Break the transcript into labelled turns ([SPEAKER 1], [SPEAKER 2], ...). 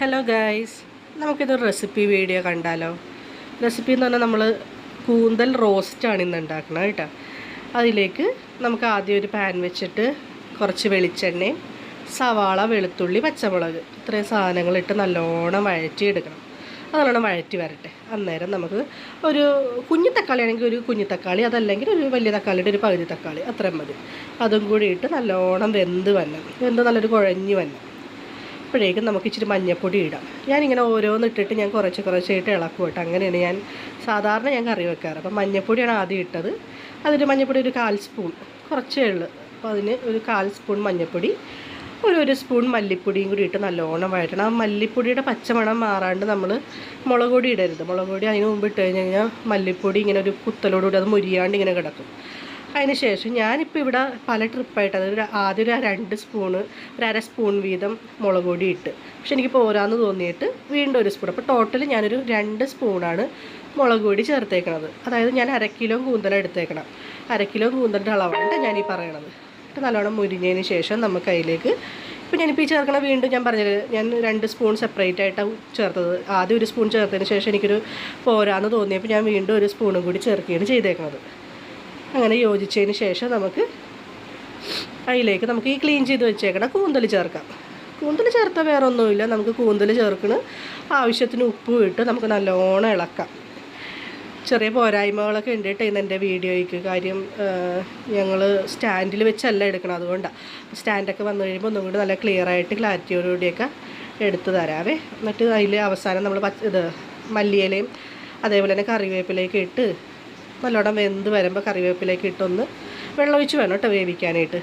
[SPEAKER 1] Hello guys, നമുക്കിതൊരു recipe video കണ്ടാലോ? Recipe എന്ന് പറഞ്ഞാൽ നമ്മൾ കൂന്തൽ റോസ്റ്റാണ് ഇന്ന് ഉണ്ടാക്കുന്നത് കേട്ടോ. അതിലേക്ക് നമുക്ക് ആദ്യം ഒരു പാൻ വെച്ചിട്ട് കുറച്ച് വെളിച്ചെണ്ണയും സവാള, വെളുത്തുള്ളി, പച്ചമുളക് ഇത്രയും സാധനങ്ങളിട്ട് നല്ലോണം വഴറ്റിയെടുക്കണം. അത് നല്ലോണം വഴറ്റി വരട്ടെ. അന്നേരം നമുക്ക് ഒരു കുഞ്ഞു തക്കാളി ആണെങ്കിൽ ഒരു കുഞ്ഞു തക്കാളി, അതല്ലെങ്കിൽ ഒരു വലിയ തക്കാളിയുടെ ഒരു പകുതി തക്കാളി അത്രയും മതി. അതും കൂടി ഇട്ട് നല്ലോണം വെന്ത് നല്ലൊരു കുഴഞ്ഞ് വരണം. അപ്പോഴേക്കും നമുക്ക് ഇച്ചിരി മഞ്ഞൾപ്പൊടി ഇടാം. ഞാനിങ്ങനെ ഓരോന്നിട്ടിട്ട് ഞാൻ കുറച്ചായിട്ട് ഇളക്കും കേട്ടോ. അങ്ങനെയാണ് ഞാൻ സാധാരണ കറി വെക്കാറ്. അപ്പം മഞ്ഞൾപ്പൊടിയാണ് ആദ്യം ഇട്ടത്. അതിന് മഞ്ഞൾപ്പൊടി ഒരു 1/4 സ്പൂൺ, കുറച്ചേ ഉള്ളൂ. അപ്പോൾ അതിന് ഒരു 1/4 സ്പൂൺ മഞ്ഞൾപ്പൊടി, ഒരു സ്പൂൺ മല്ലിപ്പൊടിയും കൂടി ഇട്ട് നല്ലോണം വഴറ്റണം. ആ മല്ലിപ്പൊടിയുടെ പച്ചമണം മാറാണ്ട് നമ്മൾ മുളക് പൊടി ഇടരുത്. മുളക് പൊടി അതിന് മുമ്പ് ഇട്ട് കഴിഞ്ഞാൽ മല്ലിപ്പൊടി ഇങ്ങനെ ഒരു കുത്തലോടുകൂടി അത് മുരിയാണ്ട് ഇങ്ങനെ കിടക്കും. അതിന് ശേഷം ഞാനിപ്പോൾ ഇവിടെ പല ട്രിപ്പായിട്ട് അതായത് ആദ്യം ഒരു 2 സ്പൂണ്, ഒരു 1/2 സ്പൂൺ വീതം മുളക് പൊടി ഇട്ട്, പക്ഷെ എനിക്ക് പോരാന്ന് തോന്നിയിട്ട് വീണ്ടും 1 സ്പൂൺ. അപ്പോൾ ടോട്ടൽ ഞാനൊരു 2 സ്പൂണാണ് മുളക് പൊടി ചേർത്തേക്കണത്. അതായത് ഞാൻ 1/2 കിലോ കൂന്തൽ എടുത്തേക്കണം. 1/2 കിലോ കൂന്തലിൻ്റെ അളവാണ് ഞാനീ പറയണത്. എന്നിട്ട് നല്ലോണം മുരിഞ്ഞതിന് ശേഷം നമുക്ക് അതിലേക്ക് ഇപ്പോൾ ഞാനിപ്പോൾ ഈ ചേർക്കണ വീണ്ടും ഞാൻ പറഞ്ഞത് ഞാൻ 2 സ്പൂൺ സെപ്പറേറ്റ് ആയിട്ടാണ് ചേർത്തത്. ആദ്യം 1 സ്പൂൺ ചേർത്തതിന് ശേഷം എനിക്കൊരു പോരാന്ന് തോന്നിയപ്പോൾ ഞാൻ വീണ്ടും 1 സ്പൂണും കൂടി ചേർക്കുകയാണ് ചെയ്തേക്കണത്. അങ്ങനെ യോജിച്ചതിന് ശേഷം നമുക്ക് അതിലേക്ക് നമുക്ക് ഈ ക്ലീൻ ചെയ്ത് വെച്ചേക്കണ കൂന്തൽ ചേർക്കാം. കൂന്തൽ ചേർത്താൽ വേറെ ഒന്നുമില്ല, നമുക്ക് കൂന്തൽ ചേർക്കണ ആവശ്യത്തിന് ഉപ്പും ഇട്ട് നമുക്ക് നല്ലോണം ഇളക്കാം. ചെറിയ പോരായ്മകളൊക്കെ ഉണ്ട് കേട്ടോ ഇന്ന് എൻ്റെ വീഡിയോയ്ക്ക്. കാര്യം ഞങ്ങൾ സ്റ്റാൻഡിൽ വെച്ചല്ല എടുക്കണം, അതുകൊണ്ടാണ്. സ്റ്റാൻഡൊക്കെ വന്നു കഴിയുമ്പോൾ ഒന്നും കൂടി നല്ല ക്ലിയറായിട്ട് ക്ലാരിറ്റിയോടുകൂടിയൊക്കെ എടുത്ത് തരാവേ. എന്നിട്ട് അതിൽ അവസാനം നമ്മൾ മല്ലിയിലയും അതേപോലെ തന്നെ കറിവേപ്പിലേക്ക് ഇട്ട് നല്ലോണം വെന്ത് വരുമ്പോൾ കറിവേപ്പിലേക്ക് ഇട്ടൊന്ന് വെള്ളമൊഴിച്ച് വേണം കേട്ടോ വേവിക്കാനായിട്ട്.